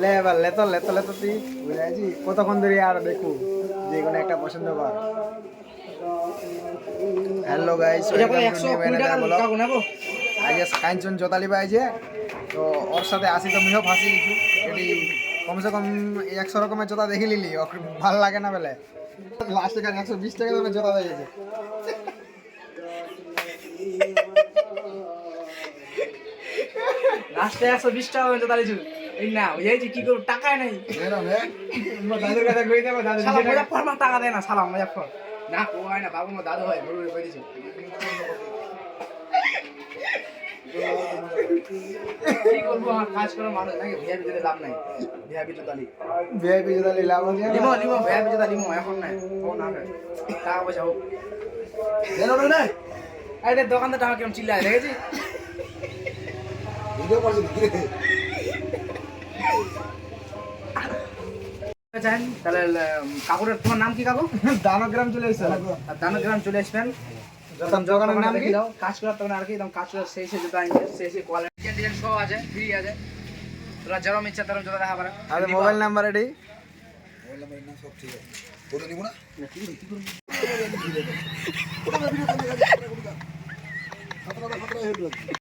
লে এবার লেতো লেতো লেতো তুই বুঝে আছি কতক্ষণ ধরে আর দেখু যে কোনো একটা পছন্দ কর। হ্যালো গাইস, আজকে কাঞ্চন জোতালি পাইছে তো ওর সাথে আসি তো মুইও ফাঁসি কিছু এটি কমসে কম 100 রকমের জোতা দেখে নিলি ভাল লাগে না বেলে লাস্ট টাকা 120 টাকা দামের জোতা দিয়েছে। লাস্টে 120 টাকা জোতা দিয়েছিল এই না ওই যে কি করব টাকাই নাই দাদুর কাছে কই দেবো দাদু শালা মুজাফফর মা টাকা দেয় না শালা মুজাফফর না ও হয় না বাবু মা দাদু হয় বড় বড় কইছে কি করবো আমার কাজ করে মানুষ নাকি ভিআইপি দিতে লাভ নাই ভিআইপি জোতালি লাভ আছে লিমো ভিআইপি জোতা লিমো এখন নাই ও না টাকা পয়সা হোক জানো না এই দেখ দোকানদার টাকা কেমন চিল্লায় দেখেছি ভিডিও করছিস চান তাহলে কাকুরের তোমার নাম কি কাকু দানগ্রাম চলে এসেছে দানগ্রাম চলে আসবেন দোকানের নাম কি কাজ করার তখন আর কি একদম কাজ করার সেই জুতা আনবে সেই কোয়ালিটি ডিজাইন সব আছে ফ্রি আছে তোরা যেরকম ইচ্ছা তেরম জুতা দেখা পারে আর মোবাইল নাম্বার এটি সব ঠিক আছে ফটো নিব না কি করব